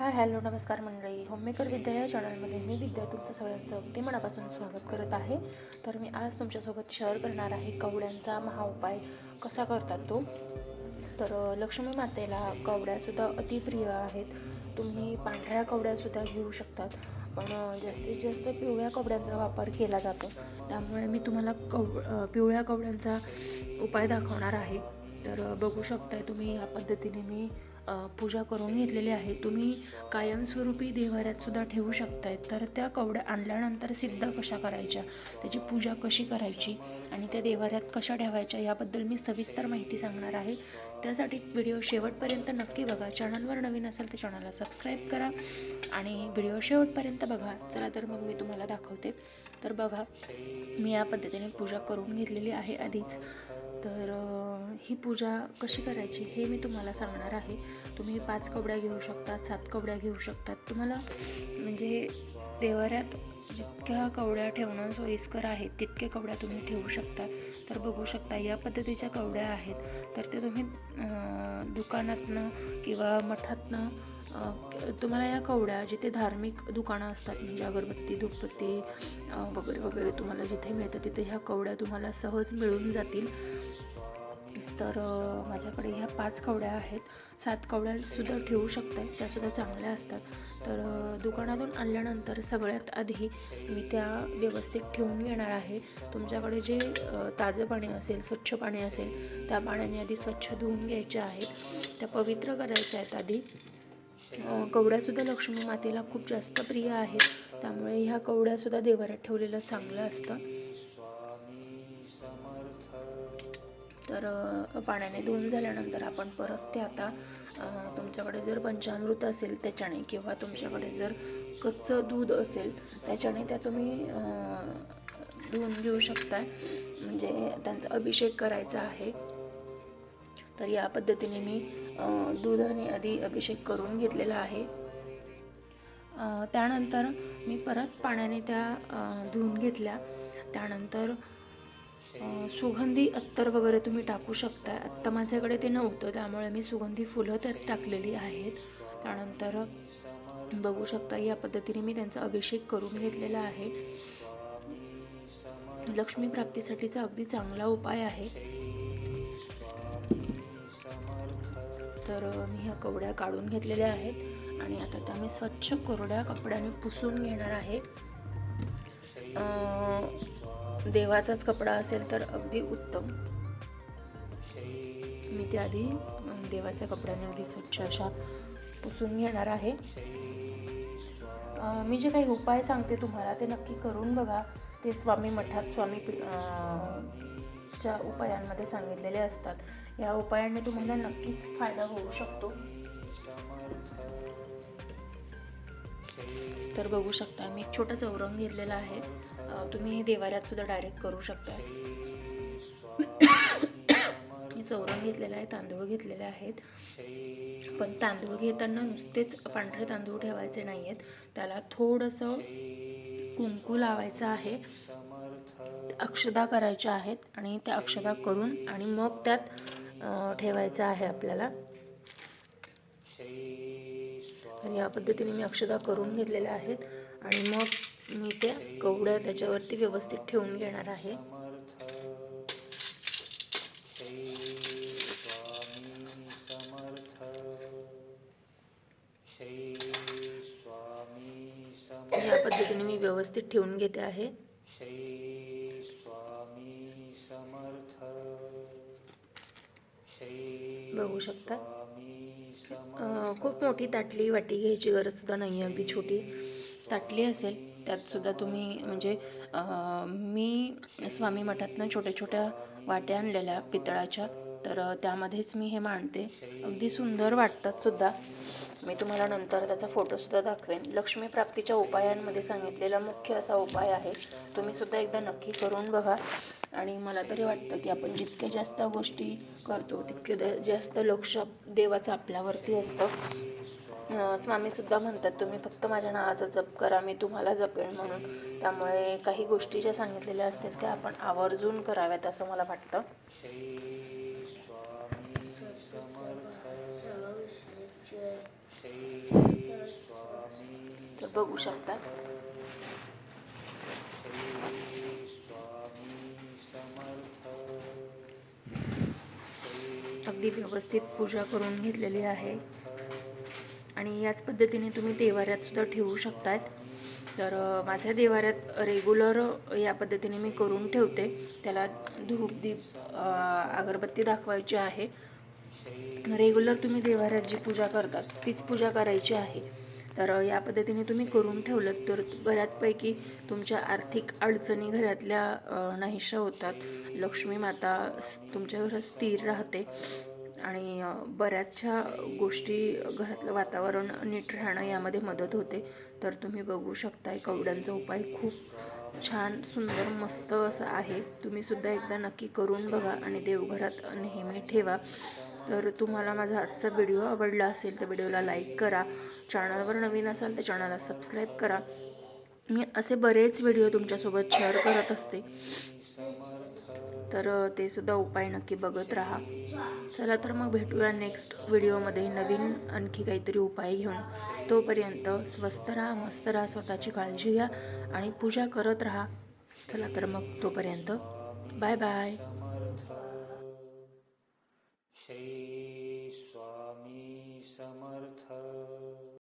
Hello नमस्कार मंडळी. Homemaker विद्या या चॅनलमध्ये मी विद्या तुमचं सगळ्यांचं अगदी मनापासून स्वागत करत आहे. तर मी आज तुमच्यासोबत शेअर करणार आहे कवड्यांचा महाउपाय कसा करतात तो. तर लक्ष्मी मातेला कवड्यासुद्धा अतिप्रिय आहेत. तुम्ही पांढऱ्या कवड्यासुद्धा घेऊ शकतात, पण जास्तीत जास्त पिवळ्या कवड्यांचा वापर केला जातो. त्यामुळे मी तुम्हाला पिवळ्या कवड्यांचा उपाय दाखवणार आहे. तर बघू शकताय तुम्ही, या पद्धतीने मी पूजा करून घेतलेली आहे. तुम्ही कायमस्वरूपी देव्हाऱ्यातसुद्धा ठेवू शकताय. तर त्या कवड्या आणल्यानंतर सिद्ध कशा करायच्या, त्याची पूजा कशी करायची आणि त्या देव्हाऱ्यात कशा ठेवायच्या याबद्दल मी सविस्तर माहिती सांगणार आहे. त्यासाठी व्हिडिओ शेवटपर्यंत नक्की बघा. चॅनलवर नवीन असेल तर चॅनलला सबस्क्राईब करा आणि व्हिडिओ शेवटपर्यंत बघा. चला तर मग मी तुम्हाला दाखवते. तर बघा, मी या पद्धतीने पूजा करून घेतलेली आहे आधीच. तर ही पूजा कशी करायची हे मी तुम्हाला सांगणार आहे. तुम्ही 5 कवड्या घेऊ शकतात, 7 कवड्या घेऊ शकतात. तुम्हाला म्हणजे देव्हाऱ्यात जितक्या कवड्या ठेवणं सोयीस्कर आहे तितके कवड्या तुम्ही ठेवू शकता. तर बघू शकता, या पद्धतीच्या कवड्या आहेत. तर ते तुम्ही दुकानातनं किंवा मठातनं तुम्हाला या कवड्या जिथे धार्मिक दुकानं असतात, म्हणजे अगरबत्ती धूपबत्ती वगैरे वगैरे तुम्हाला जिथे मिळतं तिथे ह्या कवड्या तुम्हाला सहज मिळून जातील. तर माझ्याकडे ह्या 5 कवड्या आहेत. 7 कवड्यासुद्धा ठेवू शकतात, त्यासुद्धा चांगल्या असतात. तर दुकानातून आणल्यानंतर सगळ्यात आधी मी त्या व्यवस्थित ठेवून घेणार आहे. तुमच्याकडे जे ताजं पाणी असेल, स्वच्छ पाणी असेल, त्या पाण्याने आधी स्वच्छ धुवून घ्यायच्या आहेत. त्या पवित्र करायच्या आहेत आधी. कवड्यासुद्धा लक्ष्मी मातेला खूप जास्त प्रिय आहेत, त्यामुळे ह्या कवड्यासुद्धा देव्हाऱ्यात ठेवलेलं चांगलं असतं. तर पाण्याने धुवून झाल्यानंतर आपण परत ते आता तुमच्याकडे जर पंचामृत असेल त्याच्याने, किंवा तुमच्याकडे जर कच्चं दूध असेल त्याच्याने त्या तुम्ही धुवून घेऊ शकता. म्हणजे त्यांचा अभिषेक करायचा आहे. तर या पद्धतीने मी दुधाने आधी अभिषेक करून घेतलेला आहे. त्यानंतर मी परत पाण्याने त्या धुवून घेतल्या. त्यानंतर सुगंधी अत्तर वगैरे तुम्ही टाकू शकता. आत्ता माझ्याकडे ते नव्हतं, त्यामुळे मी सुगंधी फुलं त्यात टाकलेली आहेत. त्यानंतर बघू शकता, या पद्धतीने मी त्यांचा अभिषेक करून घेतलेला आहे. लक्ष्मी प्राप्तीसाठीचा अगदी चांगला उपाय आहे. तर मी ह्या कवड्या काढून घेतलेल्या आहेत आणि आता त्या मी स्वच्छ कोरड्या कपड्याने पुसून घेणार आहे. देवाचाच कपडा असेल तर अगदी उत्तम. मी ते आधी देवाच्या कपड्याने आधी स्वच्छ अशा पुसून घेणार आहे. मी जे काही उपाय सांगते तुम्हाला ते नक्की करून बघा. ते स्वामी मठात च्या उपायांमध्ये सांगितलेले असतात. या उपायाने तुम्हाला नक्कीच फायदा होऊ शकतो. तर बघू शकता, मी एक छोटा चौरंग घेतलेला आहे. तुम्ही देवाऱ्यात सुद्धा डायरेक्ट करू शकता. मी चौरंग घेतलेला आहे, तांदूळ घेतलेले आहेत. पण तांदूळ घेताना नुसतेच पांढरे तांदूळ ठेवायचे नाही आहेत, त्याला थोडंसं कुंकू लावायचं आहे, अक्षदा करायच्या आहेत आणि त्या अक्षदा करून आणि मग त्यात ठेवायचं आहे आपल्याला. तर या पद्धतीने मी अक्षदा करून घेतलेल्या आहेत आणि मग मी त्या कवड्या त्याच्यावरती व्यवस्थित ठेवून घेणार आहे. या पद्धतीने मी व्यवस्थित ठेवून घेते आहे. बघू शकता, खूप मोठी ताटली वाटी घ्यायची गरज सुद्धा नाही आहे. अगदी छोटी ताटली असेल त्यात सुद्धा तुम्ही, म्हणजे मी स्वामी मठातनं छोट्या छोट्या वाट्या आणलेल्या पितळाच्या, तर त्यामध्येच मी हे मांडते. अगदी सुंदर वाटतात सुद्धा. मी तुम्हाला नंतर त्याचा फोटोसुद्धा दाखवेन. लक्ष्मी प्राप्तीच्या उपायांमध्ये सांगितलेला मुख्य असा उपाय आहे. तुम्ही सुद्धा एकदा नक्की करून बघा. आणि मला तरी वाटतं की आपण जितके जास्त गोष्टी करतो तितके जास्त लक्ष देवाचं आपल्यावरती असतं. स्वामीसुद्धा म्हणतात, तुम्ही फक्त माझ्या नावाचा जप करा, मी तुम्हाला जपेन म्हणून. त्यामुळे काही गोष्टी ज्या सांगितलेल्या असतात त्या आपण आवर्जून कराव्यात असं मला वाटतं. बघू शकता. अगदी व्यवस्थित पूजा करून घेतलेली आहे आणि याच पद्धतीने तुम्ही देवाऱ्यात सुद्धा ठेवू शकतात. तर माझ्या देवाऱ्यात रेग्युलर या पद्धतीने मी करून ठेवते. त्याला धूप दीप अगरबत्ती दाखवायची आहे. रेग्युलर तुम्ही देवाऱ्यात जी पूजा करतात तीच पूजा करायची आहे. तर या पद्धतीने तुम्ही करून ठेवलं तर बऱ्याचपैकी तुमच्या आर्थिक अडचणी घरातल्या नाहीशा होतात. लक्ष्मी माता तुमच्या घरात स्थिर राहते आणि बऱ्याचशा गोष्टी घरातलं वातावरण नीट राहणं यामध्ये मदत होते. तर तुम्ही बघू शकताय कवड्यांचा उपाय खूप छान सुंदर मस्त असा आहे. तुम्हीसुद्धा एकदा नक्की करून बघा आणि देवघरात नेहमी ठेवा. तर तुम्हाला माझा आजचा व्हिडिओ आवडला असेल तर व्हिडिओला लाईक करा. चॅनलवर नवीन असाल तर चॅनलला सबस्क्राईब करा. मी असे बरेच व्हिडिओ तुमच्यासोबत शेअर करत असते. तर ते सुद्धा उपाय नक्की बघत राहा. चला तर मग भेटूया नेक्स्ट व्हिडिओमध्ये नवीन आणखी काहीतरी उपाय घेऊन. तोपर्यंत स्वस्त राहा, मस्त राहा, स्वतःची काळजी घ्या आणि पूजा करत राहा. चला तर मग तोपर्यंत बाय बाय.